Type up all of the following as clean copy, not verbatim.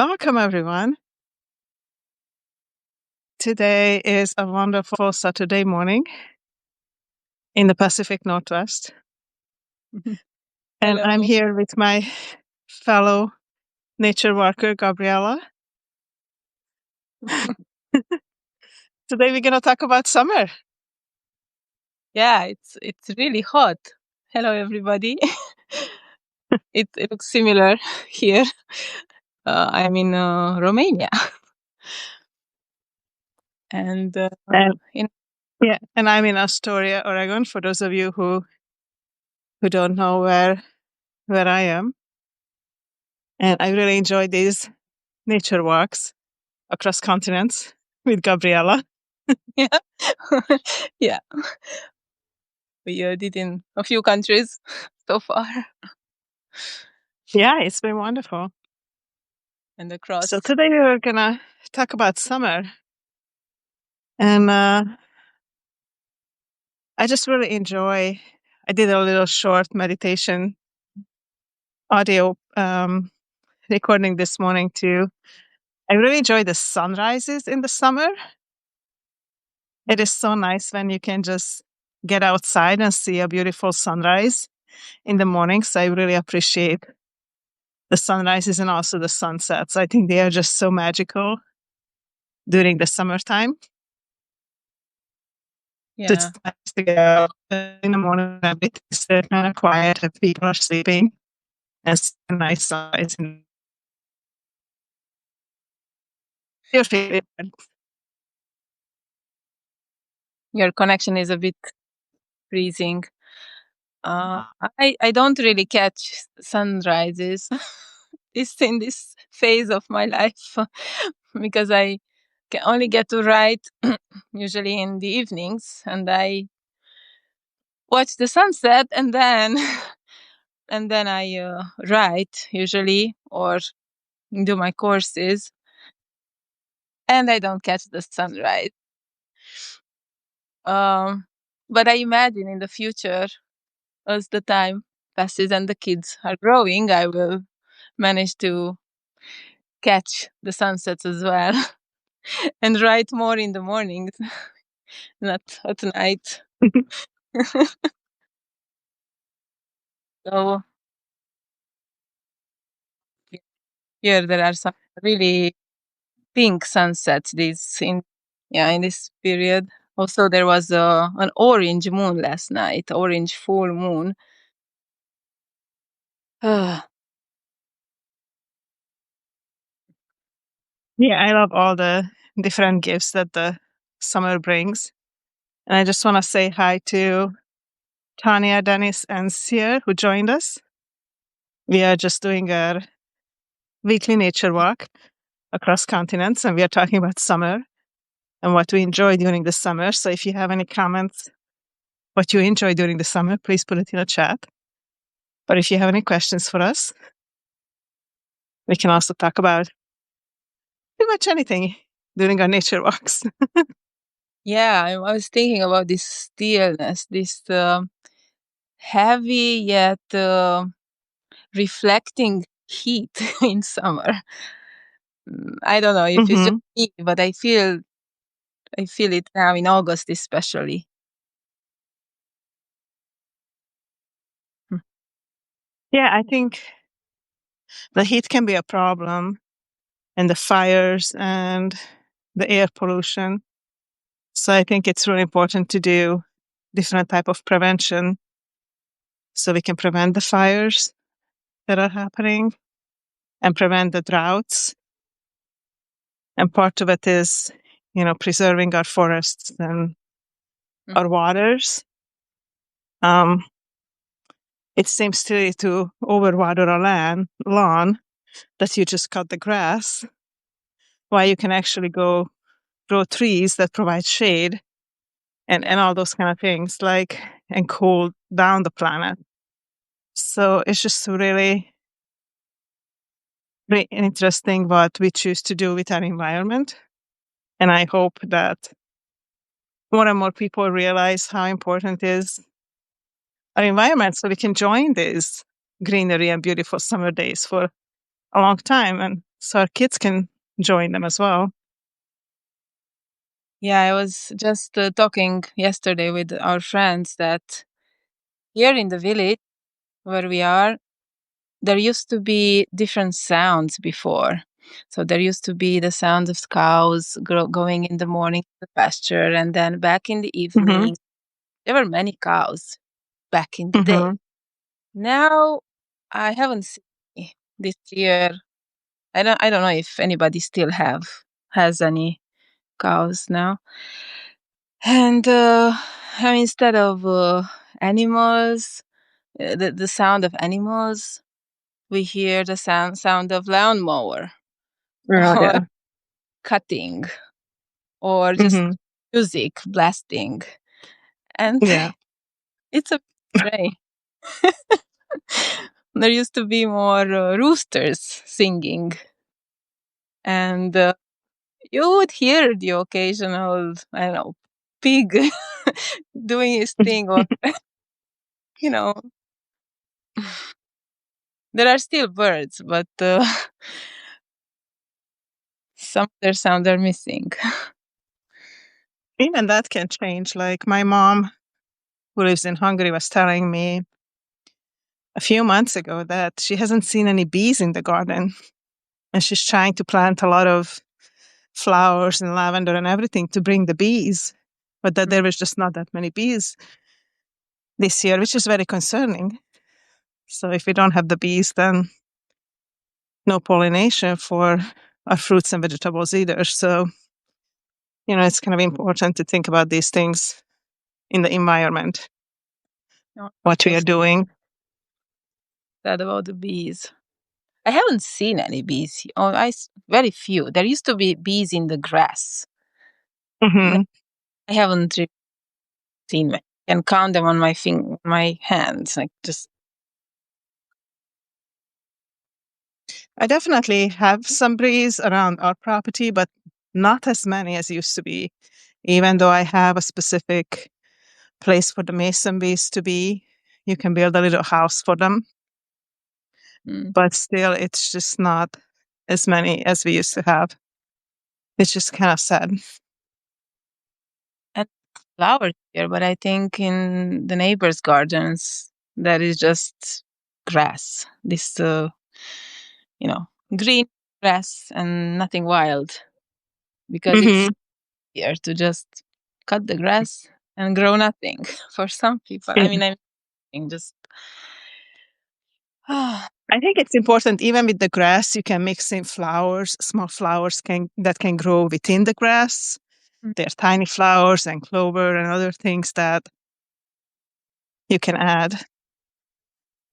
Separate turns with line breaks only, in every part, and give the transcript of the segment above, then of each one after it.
Welcome, everyone. Today is a wonderful Saturday morning in the Pacific Northwest. And
Hello.
I'm here with my fellow nature worker, Gabriella. Today we're going to talk about summer.
Yeah, it's really hot. Hello, everybody. It looks similar here. I'm in Romania, and
And
in
and I'm in Astoria, Oregon, for those of you who don't know where I am. And I really enjoy these nature walks across continents with Gabriella.
yeah, yeah. We did in a few countries so far,
Yeah, it's been wonderful.
and across.
So today we're going to talk about summer. And I just really enjoy. I did a little short meditation audio recording this morning too. I really enjoy the sunrises in the summer. It is so nice when you can just get outside and see a beautiful sunrise in the morning. So I really appreciate the sunrises and also the sunsets. I think they are just so magical during the summertime. So
Yeah,
it's nice to go in the morning, everything's kind of quiet, if people are sleeping, and it's a nice sunrise. Your favorite?
your connection is a bit freezing. I don't really catch sunrises in this phase of my life because I can only get to write usually in the evenings, and I watch the sunset, and then I write usually or do my courses, and I don't catch the sunrise. But I imagine in the future, as the time passes and the kids are growing, I will manage to catch the sunsets as well and write more in the mornings, not at night. So here there are some really pink sunsets in this period. Also, there was an orange moon last night, orange full moon. Ah,
Yeah, I love all the different gifts that the summer brings. And I just want to say hi to Tanya, Dennis, and Sier, who joined us. We are just doing a weekly nature walk across continents, and we are talking about summer and what we enjoy during the summer. So if you have any comments, what you enjoy during the summer, please put it in the chat. But if you have any questions for us, we can also talk about pretty much anything during our nature walks.
yeah, I was thinking about this stillness, this heavy yet reflecting heat in summer. I don't know if it's just
Mm-hmm.
me, but I feel it now in August especially. Mm.
Yeah, I think the heat can be a problem, and the fires and the air pollution. So I think it's really important to do different type of prevention so we can prevent the fires that are happening and prevent the droughts. And part of it is, preserving our forests and
Mm.
our waters. Um, it seems silly to overwater a lawn that you just cut the grass, while you can actually go grow trees that provide shade and all those kind of things, and cool down the planet. So it's just really, really interesting what we choose to do with our environment. And I hope that more and more people realize how important is our environment so we can join these greenery and beautiful summer days for a long time. And so our kids can join them as well.
Yeah, I was just talking yesterday with our friends that here in the village where we are, there used to be different sounds before. So there used to be the sound of cows going in the morning to the pasture, and then back in the
Mm-hmm.
evening, there were many cows back in the day.
Mm-hmm.
Now, I haven't seen this year. I don't know if anybody still has any cows now. And instead of animals, the sound of animals, we hear the sound of lawnmower
Oh,
or
yeah.
cutting or just
Mm-hmm.
music blasting, and
Yeah.
it's a strange. There used to be more roosters singing, and you would hear the occasional, I don't know, pig doing his thing, or you know, there are still birds, but some of their sound are missing.
Even that can change. Like my mom, who lives in Hungary, was telling me a few months ago that she hasn't seen any bees in the garden. And she's trying to plant a lot of flowers and lavender and everything to bring the bees, but that there was just not that many bees this year, which is very concerning. So if we don't have the bees, then no pollination for our fruits and vegetables either. So, it's kind of important to think about these things in the environment,
No,
what we
so
are doing.
sad about the bees. I haven't seen any bees. Oh, very few. There used to be bees in the grass. N-
Hmm.
I haven't seen many. I can count them on my hands. Like just
I definitely have some bees around our property, but not as many as used to be, even though I have a specific place for the mason bees to be. You can build a little house for them,
mm,
but still, it's just not as many as we used to have. It's just kind of sad.
and flowers here, but I think in the neighbors' gardens that is just grass. This you know, green grass and nothing wild, because it's
Hmm.
here to just cut the grass and grow nothing for some people. I
Yeah.
mean, I'm just
I think it's important, even with the grass, you can mix in flowers, small flowers that can grow within the grass. They're tiny flowers and clover and other things that you can add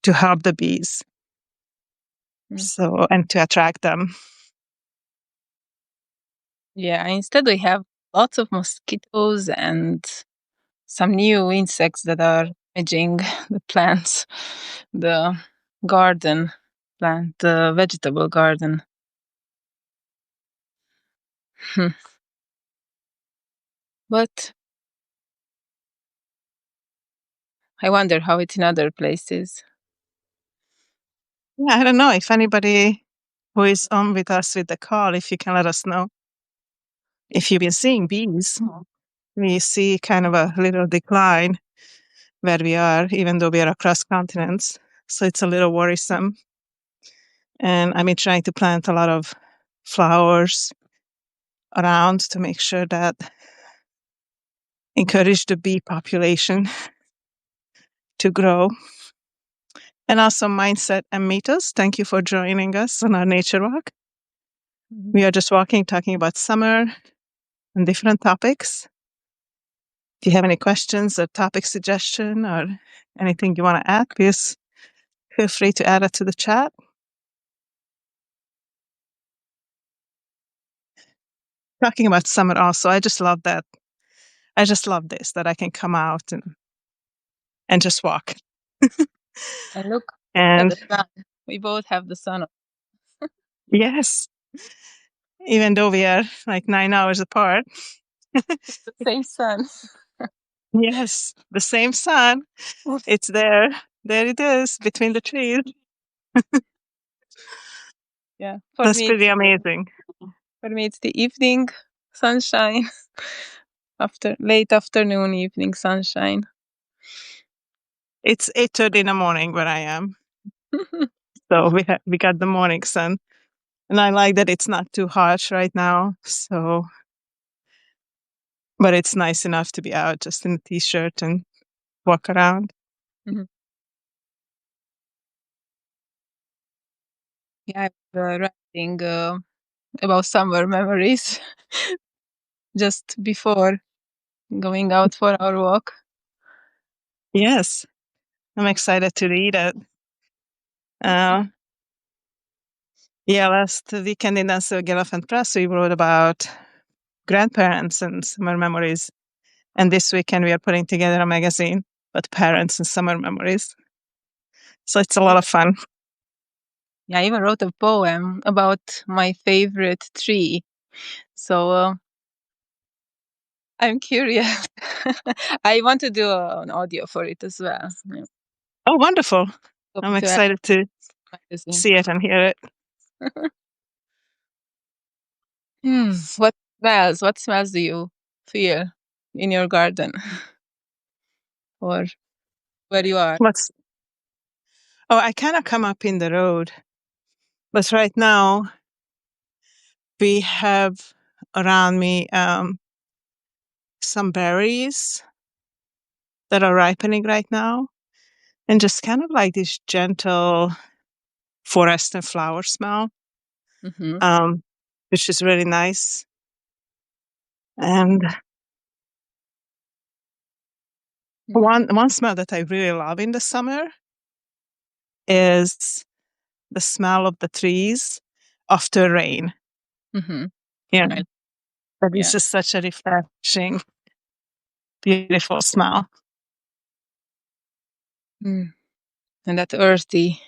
to help the bees.
Mm.
So, and to attract them.
Yeah, instead we have lots of mosquitoes and some new insects that are damaging the plants, the garden plant, the vegetable garden. Hmm. But I wonder how it's in other places.
Yeah, I don't know if anybody who is on with us with the call, if you can let us know if you've been seeing bees. We see kind of a little decline where we are, even though we are across continents. So it's a little worrisome. And I've been trying to plant a lot of flowers around to make sure that encourage the bee population to grow. And also mindset and meetups. Thank you for joining us on our nature walk.
Mhm.
We are just walking, talking about summer and different topics. Do you have any questions or topic suggestion or anything you want to add, please feel free to add it to the chat. Talking about summer also, I just love that. I just love this, that I can come out and just walk.
And look at
And
the sun. We both have the sun.
yes, even though we are like 9 hours apart,
The same sun.
yes, the same sun, it's there. There it is between the trees.
Yeah,
That's pretty amazing.
for me it's the evening sunshine. After late afternoon, evening sunshine.
It's 8:30 in the morning where I am, so we got the morning sun, and I like that it's not too harsh right now. So, but it's nice enough to be out just in a t-shirt and walk around.
Mhm. Yeah, I was writing about summer memories just before going out for our walk.
Yes, I'm excited to read it. Uh, yeah, last weekend in the Press, we wrote about grandparents and summer memories. And this weekend, we are putting together a magazine about parents and summer memories. So it's a lot of fun.
Yeah, I even wrote a poem about my favorite tree. So I'm curious. I want to do an audio for it as well. Yeah.
Oh, wonderful. I'm
To add
excited to
magazine.
see it and hear it.
What smells? What smells do you feel in your garden or where you are?
What's Oh, I kind of come up in the road, but right now we have around me some berries that are ripening right now, and just kind of like this gentle forest and flower smell,
Mm-hmm.
um, which is really nice. And one smell that I really love in the summer is the smell of the trees after rain.
Mm-hmm.
You know, that is
Yeah.
just such a refreshing, beautiful smell.
And that earthy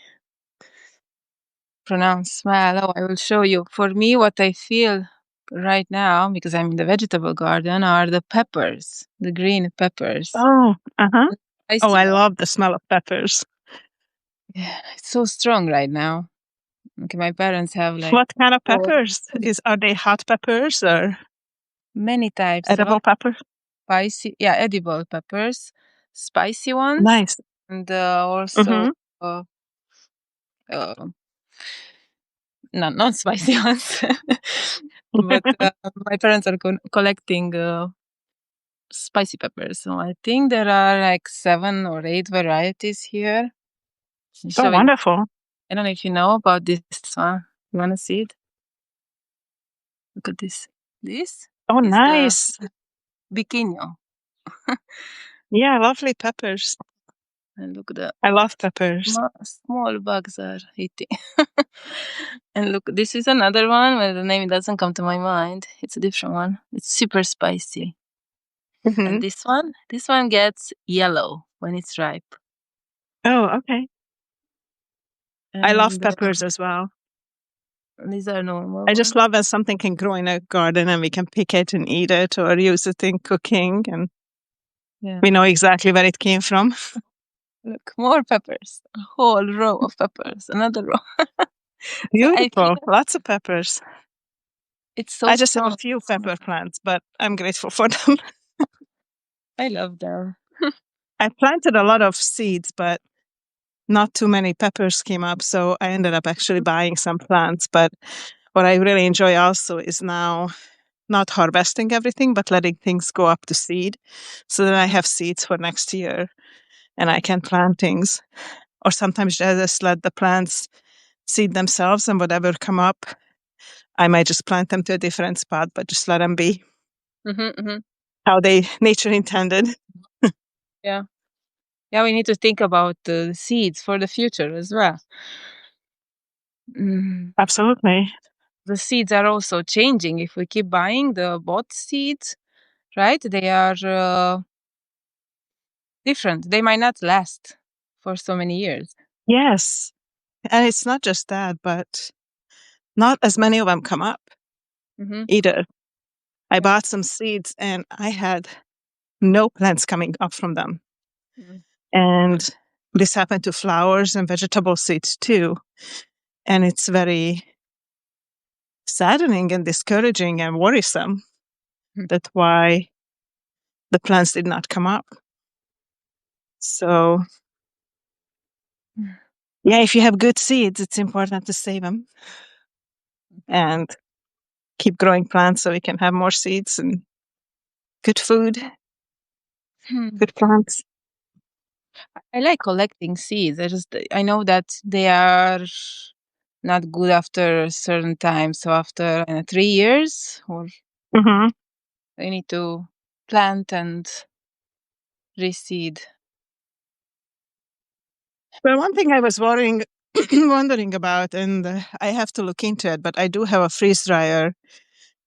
pronounced smell. Oh, I will show you. For me, what I feel right now, because I'm in the vegetable garden, are the peppers, the green peppers.
Oh, uh-huh. Oh,
Spicy
I
one.
love the smell of peppers.
Yeah, it's so strong right now. Okay, my parents have like
What kind of
four,
peppers? Are they hot peppers or
many types. One
edible peppers?
spicy, yeah, edible peppers, spicy ones,
Nice.
and also
Mm-hmm.
uh, uh, not spicy ones. But my parents are collecting spicy peppers. So I think there are like 7 or 8 varieties here. I'll
Oh,
show it.
wonderful.
I don't know if you know about this one. You want to see it? Look at this. This
Oh,
is the
nice.
biquinho.
Yeah, lovely peppers.
And look, the
I love peppers.
small bugs are eating. And look, this is another one where the name doesn't come to my mind. It's a different one. It's super spicy. And
Mm-hmm.
this one gets yellow when it's ripe.
Oh, okay. I love
And
peppers as well.
these are normal
I just
ones.
love when something can grow in a garden and we can pick it and eat it or use it in cooking, and
Yeah.
we know exactly where it came from.
Look, more peppers. A whole row of peppers. Another row. So I
Beautiful.
feel
Lots of peppers.
it's so
I just have a
strong.
few pepper plants, but I'm grateful for them.
I love them.
I planted a lot of seeds, but not too many peppers came up. So I ended up actually buying some plants. But what I really enjoy also is now not harvesting everything, but letting things go up to seed. So then I have seeds for next year and I can plant things. Or sometimes I just let the plants seed themselves, and whatever come up, I might just plant them to a different spot, but just let them be
Mm-hmm.
how nature intended.
Yeah. Yeah, we need to think about the seeds for the future as well. Mm.
Absolutely.
The seeds are also changing. If we keep buying the bought seeds, right? They are different. They might not last for so many years.
Yes. And it's not just that, but not as many of them come up
Mm-hmm.
either. I
Yeah.
bought some seeds and I had no plants coming up from them.
Mm.
And this happened to flowers and vegetable seeds too. And it's very saddening and discouraging and worrisome. That's why the plants did not come up. So, yeah, if you have good seeds, it's important to save them and keep growing plants so we can have more seeds and good food, good plants.
I like collecting seeds. I know that they are not good after a certain time. So after 3 years, or
Mm-hmm.
I need to plant and reseed.
Well, one thing I was wondering about, and I have to look into it, but I do have a freeze dryer,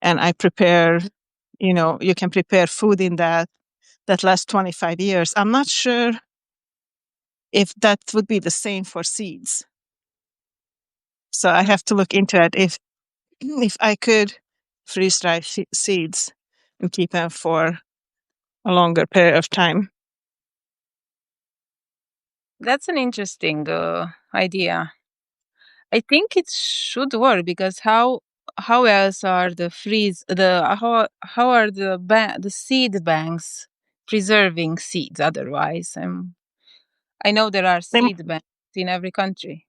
and I prepare. You can prepare food in that lasts 25 years. I'm not sure if that would be the same for seeds. So I have to look into it if I could freeze dry seeds and keep them for a longer period of time.
That's an interesting idea. I think it should work because how else are the freeze the how are the seed banks preserving seeds otherwise? I know there are
They,
seed banks in every country.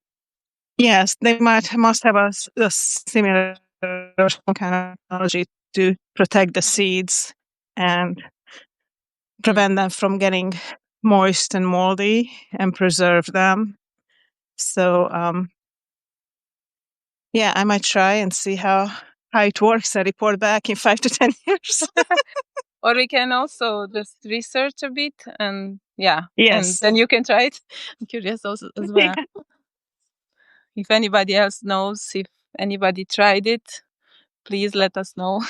yes, they must have a similar kind of technology to protect the seeds and prevent them from getting moist and moldy and preserve them. So, yeah, I might try and see how it works. I report back in 5 to 10 years.
Or we can also just research a bit and yeah, and
Yes.
then you can try it. I'm curious also as well. If anybody else knows, if anybody tried it, please let us know.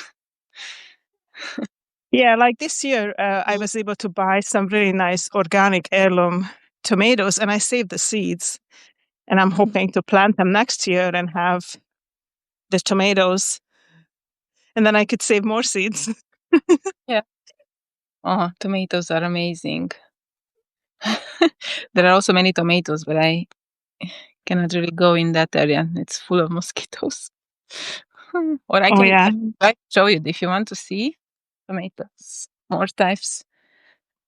Yeah, like this year, I was able to buy some really nice organic heirloom tomatoes, and I saved the seeds. And I'm hoping to plant them next year and have the tomatoes, and then I could save more seeds.
Yeah. Oh, tomatoes are amazing. There are also many tomatoes, but I cannot really go in that area. It's full of mosquitoes. Or I
Oh,
can
yeah.
show you if you want to see tomatoes, more types.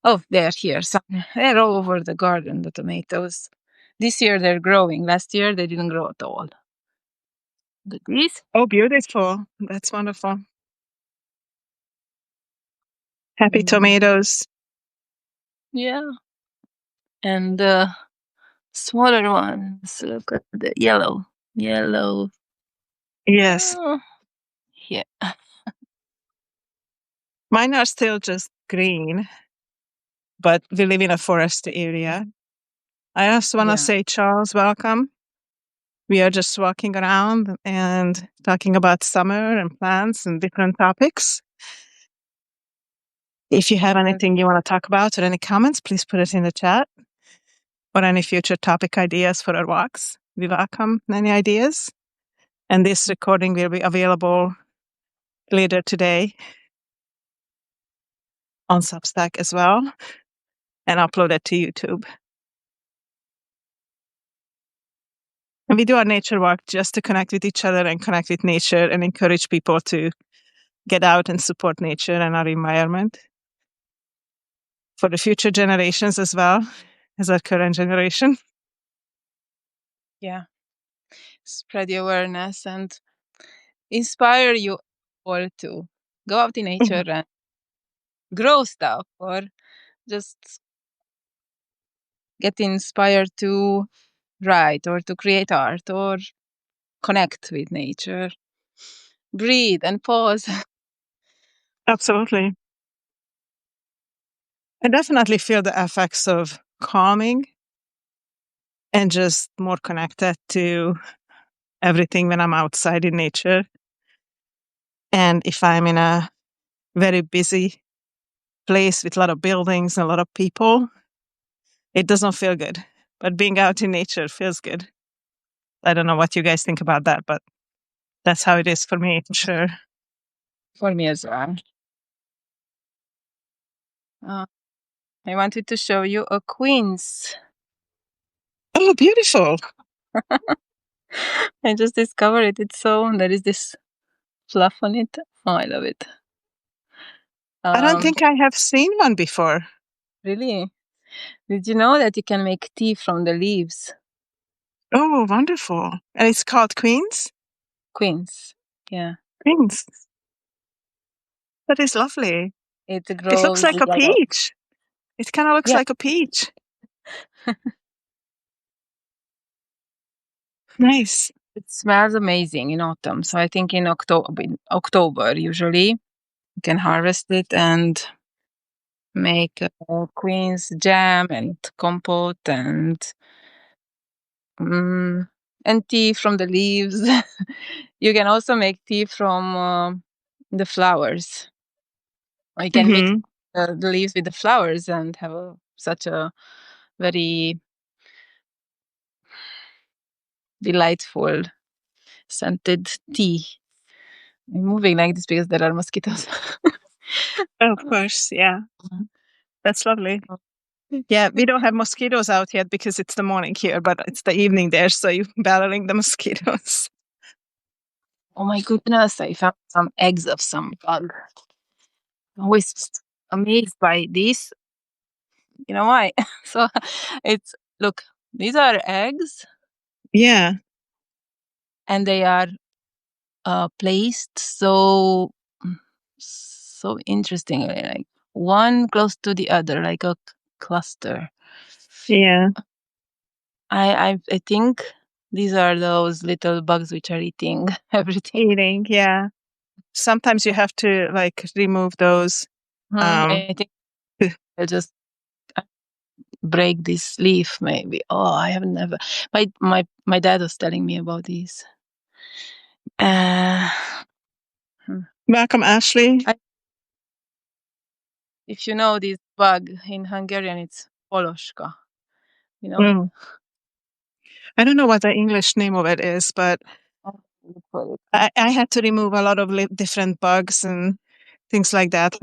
Oh, they're here. Some, they're all over the garden, the tomatoes. This year they're growing. Last year they didn't grow at all. But these?
Oh, beautiful. That's wonderful. Happy tomatoes.
Yeah. And the smaller ones, look at the yellow. Yellow.
Yes.
Oh, yeah.
Mine are still just green, but we live in a forest area. I also want to
Yeah.
say, Charles, welcome. We are just walking around and talking about summer and plants and different topics. If you have anything you want to talk about or any comments, please put it in the chat, or any future topic ideas for our walks. We welcome any ideas. And this recording will be available later today on Substack as well and uploaded to YouTube. And we do our nature walk just to connect with each other and connect with nature and encourage people to get out and support nature and our environment for the future generations as well as our current generation.
Yeah. Spread the awareness and inspire you all to go out in nature and grow stuff, or just get inspired to write or to create art or connect with nature. Breathe and pause.
Absolutely. I definitely feel the effects of calming and just more connected to everything when I'm outside in nature. And if I'm in a very busy place with a lot of buildings and a lot of people, it doesn't feel good. But being out in nature feels good. I don't know what you guys think about that, but that's how it is for me, for sure.
For me as well. I wanted to show you a quince.
Oh, beautiful.
I just discovered it. It's so, there is this fluff on it. Oh, I love it.
I don't think I have seen one before.
Really? Did you know that you can make tea from the leaves?
Oh, wonderful. And it's called Queens?
Queens. Yeah.
Queens. That is lovely.
It
It looks
grows
like a
like a,
peach. It kind of looks
yeah.
like a peach. Nice.
It smells amazing in autumn. So I think in October usually you can harvest it and make queen's jam and compote mm, and tea from the leaves. You can also make tea from the flowers. Or you can mix
Mm-hmm.
the leaves with the flowers and have such a very delightful scented tea. I'm moving like this because there are mosquitoes.
Oh, of course. Yeah. That's lovely. Yeah, we don't have mosquitoes out yet because it's the morning here, but it's the evening there, so you're battling the mosquitoes.
Oh my goodness, I found some eggs of some bug. Always amazed by this. You know why? So it's look, these are eggs
Yeah.
and they are placed so interestingly, like one close to the other, like a cluster.
Yeah.
I think these are those little bugs which are eating everything.
Eating. Yeah. Sometimes you have to like remove those.
I think I'll just break this leaf maybe. Oh, I have never. My dad was telling me about these. Uh, hmm.
Welcome, Ashley.
If you know this bug in Hungarian, it's poloshka. You know it?
Mm. I don't know what the English name of it is, but
Oh, look for it.
I had to remove a lot of different bugs and things like that.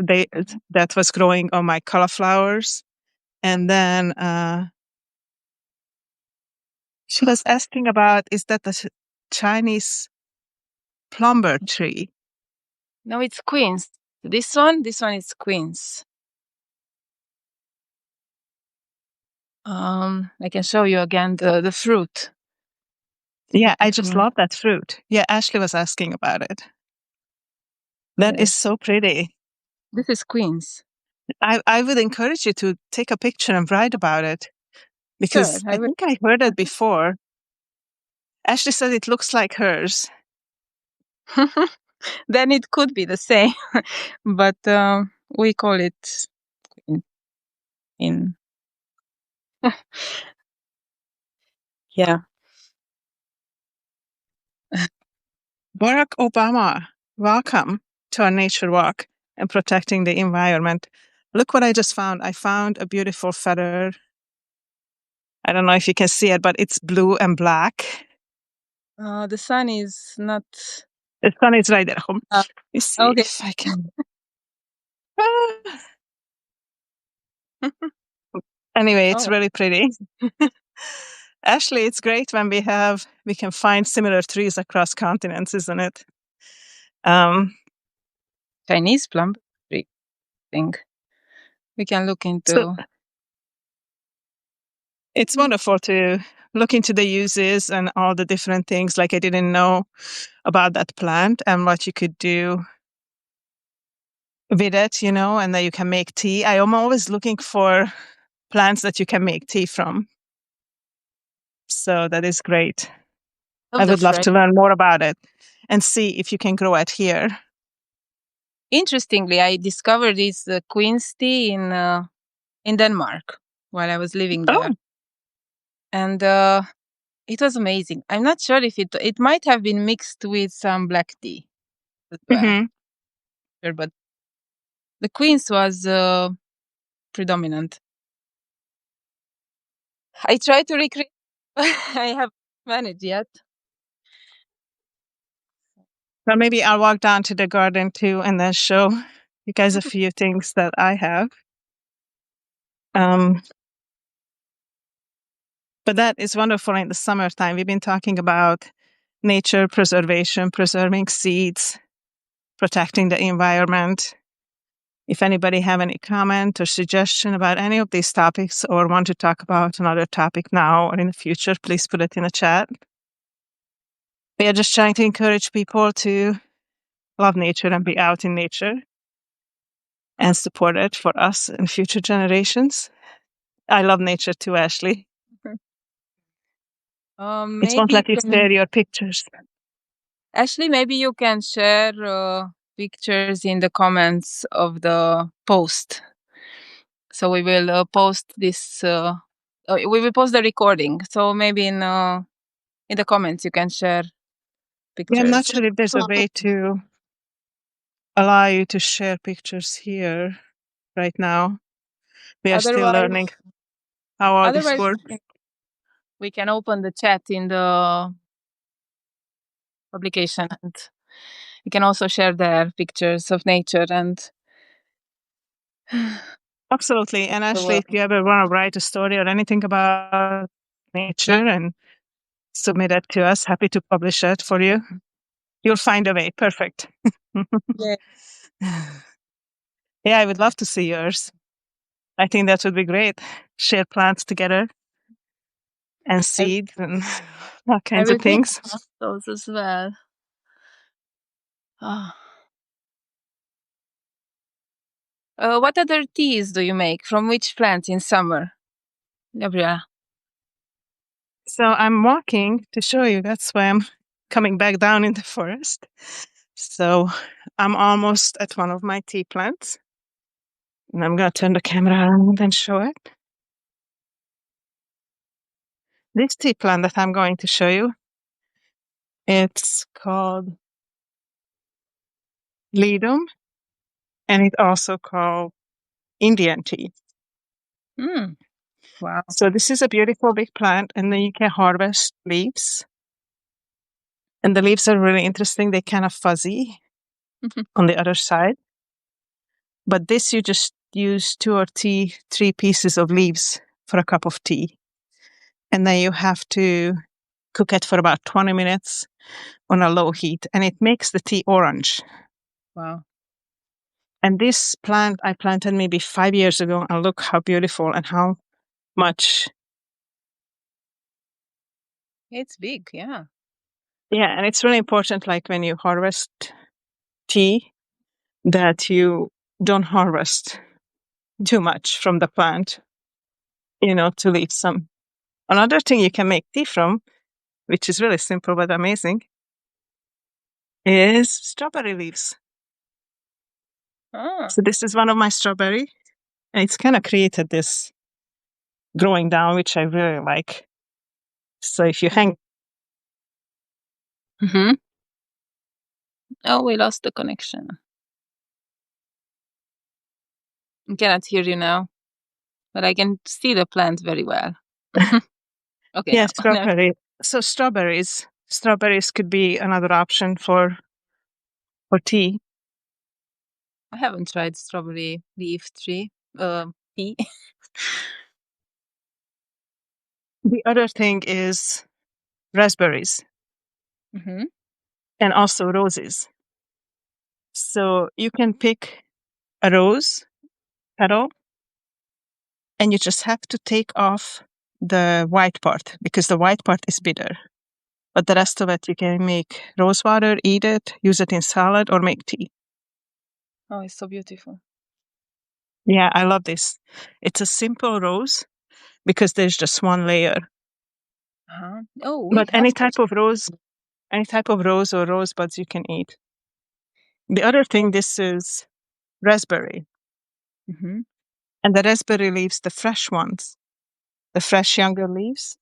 That was growing on my cauliflowers. And then she was asking about, is that the Chinese plumber tree?
No, it's queens. This one is queens. I can show you again the fruit.
Yeah, I just
Beautiful.
love that fruit. Yeah, Ashley was asking about it. That is
Yes,
so pretty.
this is queens.
I would encourage you to take a picture and write about it
Sure,
because I
I will.
think I heard it before. Ashley said it looks like hers.
Then it could be the same, but we call it in, in yeah.
Barack Obama, welcome to our nature walk and protecting the environment. Look what I just found. I found a beautiful feather. I don't know if you can see it, but it's blue and black.
The sun is not.
The sun is right there.
Uh,
You see
okay.
if I can. Ah. Anyway, it's
Oh,
really pretty. Actually, it's great when we can find similar trees across continents, isn't it? Um,
Chinese plum tree thing. We can look
so
into.
it's wonderful to look into the uses and all the different things. Like I didn't know about that plant and what you could do with it, and that you can make tea. I am always looking for plants that you can make tea from. So that is great. I
Of the
would love
French.
to learn more about it and see if you can grow it here.
Interestingly, I discovered this queen's tea in Denmark while I was living
Oh,
there, and it was amazing. I'm not sure if it might have been mixed with some black tea as well,
mm-hmm.
sure, but the queen's was predominant. I tried to recreate, I haven't managed yet.
Well, maybe I'll walk down to the garden too and then show you guys a few things that I have. Um, but that is wonderful in the summertime. We've been talking about nature preservation, preserving seeds. protecting the environment. If anybody have any comment or suggestion about any of these topics or want to talk about another topic now or in the future, please put it in the chat. We are just trying to encourage people to love nature and be out in nature and support it for us and future generations. I love nature too, Ashley. It won't
Maybe
let you share your pictures.
Ashley, maybe you can share pictures in the comments of the post. So we will post this. We will post the recording. So maybe in the comments you can share pictures.
Yeah, I'm not sure if there's a way to allow you to share pictures here right now. We are still learning how all this works.
We can open the chat in the publication, and you can also share their pictures of nature and.
Absolutely. And Ashley, if you ever want to write a story or anything about nature and submit it to us, happy to publish it for you. You'll find a way. Perfect.
Yeah.
Yeah, I would love to see yours. I think that would be great. Share plants together and seeds and all kinds of things.
Those as well. What other teas do you make? From which plants in summer, Gabriella?
So I'm walking to show you. That's why I'm coming back down in the forest. So I'm almost at one of my tea plants. And I'm going to turn the camera around and show it. This tea plant that I'm going to show you, it's called Ledum, and it's also called Indian tea.
Wow.
So this is a beautiful big plant, and then you can harvest leaves. And the leaves are really interesting. They're kind of fuzzy on the other side. But this, you just use 2 or 3 pieces of leaves for a cup of tea. And then you have to cook it for about 20 minutes on a low heat, and it makes the tea orange.
Wow.
And this plant I planted maybe 5 years ago, and look how beautiful and how much.
It's big, yeah.
Yeah, and it's really important, like when you harvest tea, that you don't harvest too much from the plant, to leave some. Another thing you can make tea from, which is really simple but amazing, is strawberry leaves. So this is one of my strawberry, and it's kind of created this growing down, which I really like. So if you hang.
Oh, we lost the connection. I cannot hear you now, but I can see the plant very well. Okay.
Yeah, strawberry. So strawberries could be another option for tea.
I haven't tried strawberry leaf tea.
The other thing is raspberries and also roses. So you can pick a rose petal, and you just have to take off the white part because the white part is bitter. But the rest of it, you can make rose water, eat it, use it in salad, or make tea.
Oh, it's so beautiful.
Yeah, I love this. It's a simple rose because there's just one layer.
Oh,
but any type of rose or rosebuds you can eat. The other thing, this is raspberry. And the raspberry leaves, the fresh ones, the fresh younger leaves,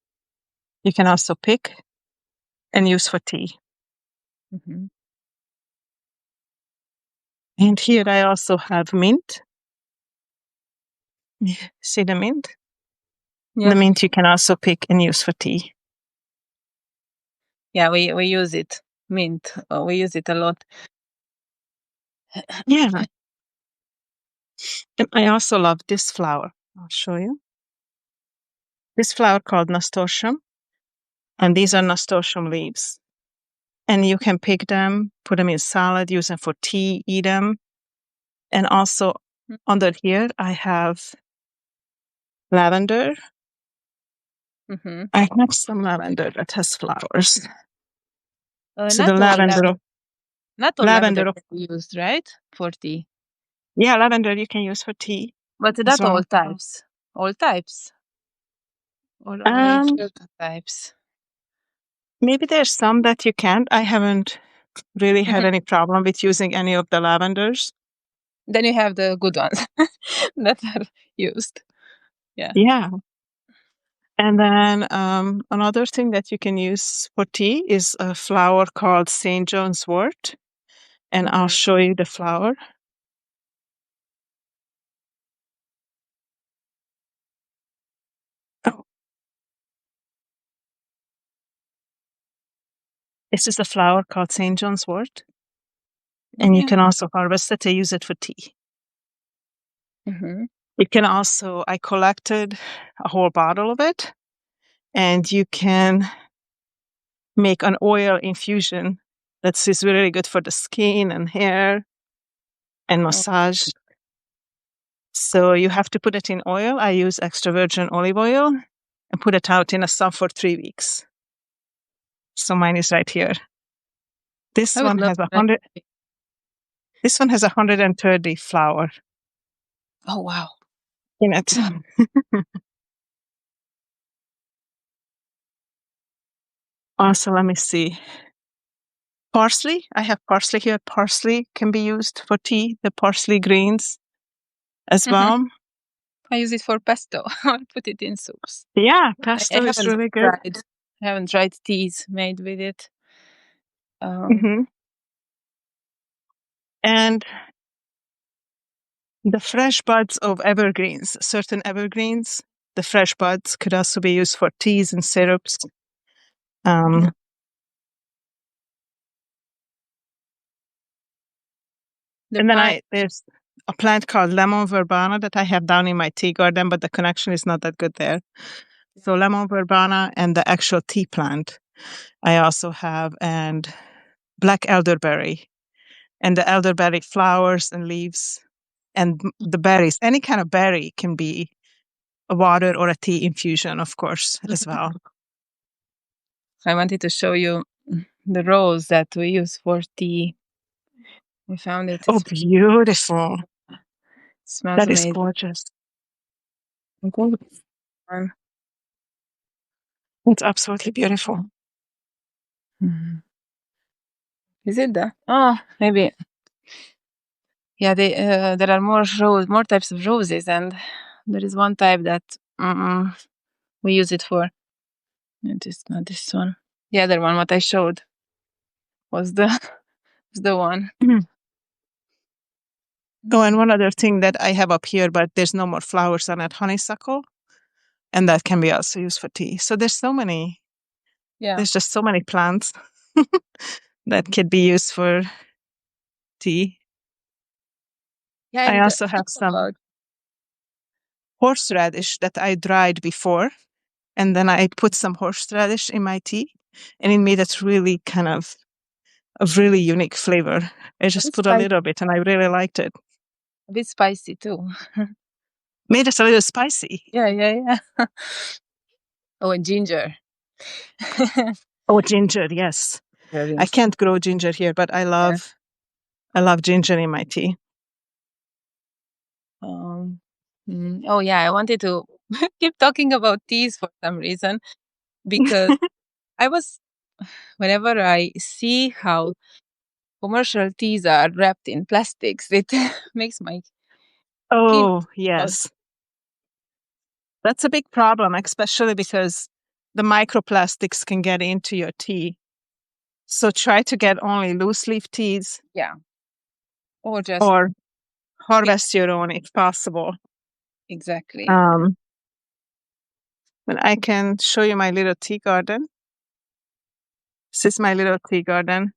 you can also pick and use for tea. And here I also have mint. See the mint? Yeah. The mint you can also pick and use for tea.
Yeah, we use it. Mint. We use it a lot.
Yeah. And I also love this flower. I'll show you. This flower called nasturtium. And these are nasturtium leaves. And you can pick them, put them in salad, use them for tea, eat them. And also under here, I have lavender.
Mm-hmm.
I have some lavender that has flowers. So
Not
the
all
lavender,
not all lavender
lavender,
can be used, right? For tea.
yeah, lavender you can use for tea
But
as
not all
well.
types. All types. Or only
Um,
certain types.
Maybe there's some that you can't. I haven't really had any problem with using any of the lavenders.
Then you have the good ones that are used. Yeah.
Yeah. And then another thing that you can use for tea is a flower called St. John's wort. And I'll
Mm-hmm.
show you the flower. Oh. This is a flower called St. John's wort. And you
Yeah.
can also harvest it to use it for tea.
Mm-hmm.
You can also, I collected a whole bottle of it, and you can make an oil infusion that is really good for the skin and hair and
Oh.
massage. So you have to put it in oil. I use extra virgin olive oil and put it out in a sun for 3 weeks. So mine is right here. This
I would
one
love
has
to try.
This one has 130 flower
Oh wow.
in it. Also, let me see. Parsley. I have parsley here. Parsley can be used for tea. The parsley greens as
Mm-hmm.
well.
I use it for pesto or put it in soups.
Yeah,
I
pesto is
haven't
really good.
tried. I haven't tried teas made with it.
Hmm. And the fresh buds of evergreens, certain evergreens, the fresh buds could also be used for teas and syrups. Um,
The
and then
pine.
there's a plant called lemon verbena that I have down in my tea garden, but the connection is not that good there. So lemon verbena and the actual tea plant I also have, and black elderberry, and the elderberry flowers and leaves and the berries. Any kind of berry can be a water or a tea infusion, of course, as well.
I wanted to show you the rose that we use for tea. We found it.
Oh,
It
beautiful.
smells
That is
amazing.
gorgeous.
Good.
It's absolutely beautiful.
Mhm. Is it that? Oh, maybe. Yeah, there are more types of roses, and there is one type that we use it for. It is not this one. The other one, what I showed, was the was the one.
Oh, and one other thing that I have up here, but there's no more flowers on it, honeysuckle, and that can be also used for tea. So there's
Yeah,
just so many plants that could be used for tea.
yeah.
I
And
also have
it's
some
about
horseradish that I dried before, and then I put some horseradish in my tea, and it made it really kind of a really unique flavor. I
a
just
bit
put a
spicy,
little bit, and I really liked it.
a bit spicy too.
Made it a little spicy.
Yeah, yeah, yeah. Oh, and ginger.
Oh, ginger, yes.
Very.
I can't grow ginger here, but
Yeah.
I love ginger in my tea.
Oh yeah, I wanted to keep talking about teas for some reason because I was whenever I see how commercial teas are wrapped in plastics, it makes my skin.
Oh, yes. That's a big problem, especially because the microplastics can get into your tea. So try to get only loose leaf teas
Yeah, or just
or
yeah,
harvest your own if possible.
exactly.
Um, but I can show you my little tea garden. This is my little tea garden.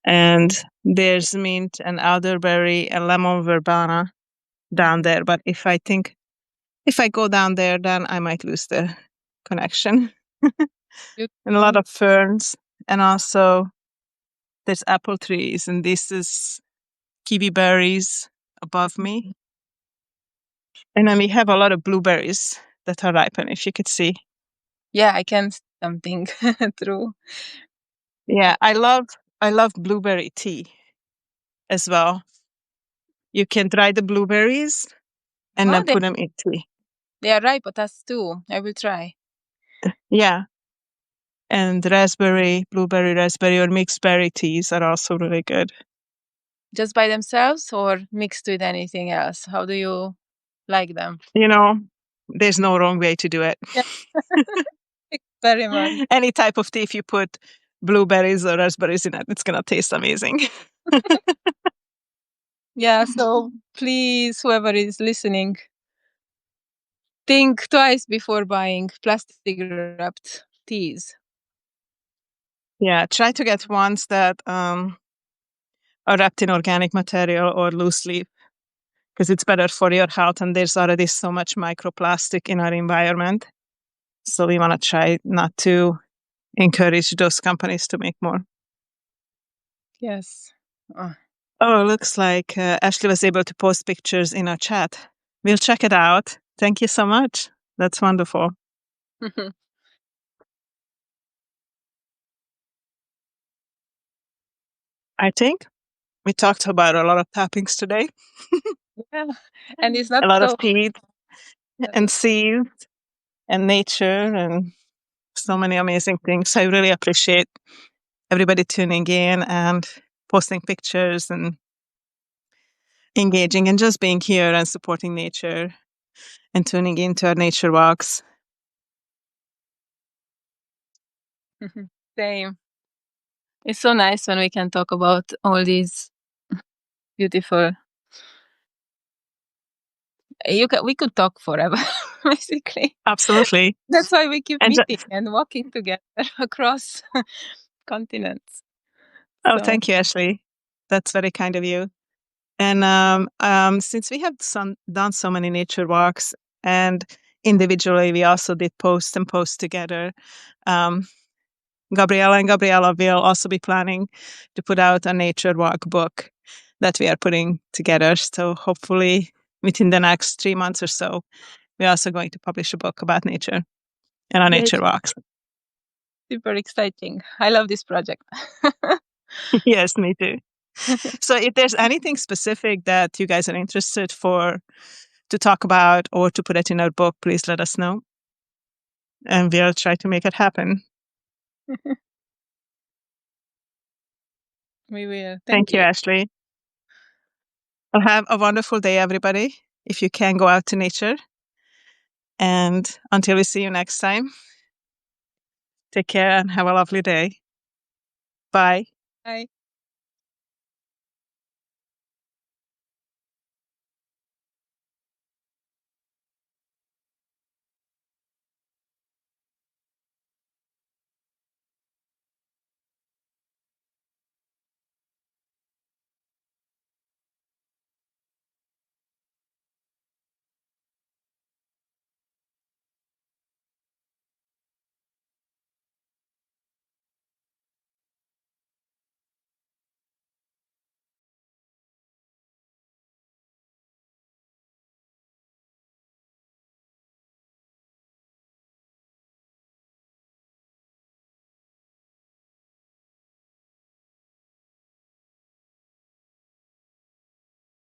And there's mint and elderberry and lemon verbena down there. But if I go down there, then I might lose the connection. And a lot
Beautiful.
of ferns and also there's apple trees, and this is kiwi berries above me. And then we have a lot of blueberries that are ripen, if you could see.
Yeah, I can see something through.
Yeah, I love blueberry tea as well. You can dry the blueberries and
Oh,
then put them in tea.
they are ripe at us too. I will try.
Yeah. And raspberry, blueberry, raspberry, or mixed berry teas are also really good.
Just by themselves or mixed with anything else? How do you like them?
You know, there's no wrong way to do it.
Yeah. Very much.
Any type of tea, if you put blueberries or raspberries in it, it's going to taste amazing.
Yeah, so please, whoever is listening, think twice before buying plastic wrapped teas.
Yeah, try to get ones that are wrapped in organic material or loose leaf, because it's better for your health, and there's already so much microplastic in our environment. So we want to try not to encourage those companies to make more.
Yes.
Oh, looks like Ashley was able to post pictures in our chat. We'll check it out. Thank you so much. That's wonderful. I think we talked about a lot of toppings today.
Yeah. And it's not
A lot of
so
teas and seeds and nature and so many amazing things. I really appreciate everybody tuning in and posting pictures and engaging and just being here and supporting nature and tuning into our nature walks.
same. It's so nice when we can talk about all these beautiful. We could talk forever, basically.
Absolutely.
That's why we keep
And
meeting and walking together across continents.
oh,
So
thank you, Ashley. That's very kind of you. And since we have done so many nature walks, and individually we also did post and post together, Gabriella and Gabriella will also be planning to put out a nature walk book that we are putting together. So hopefully within the next 3 months or so, we're also going to publish a book about nature and our nature walks.
super exciting. I love this project.
Yes, me too. So if there's anything specific that you guys are interested to talk about or to put it in our book, please let us know. And we'll try to make it happen.
We will.
Thank you, Ashley. Well, have a wonderful day, everybody. If you can, go out to nature. And until we see you next time, take care and have a lovely day. Bye.
Bye.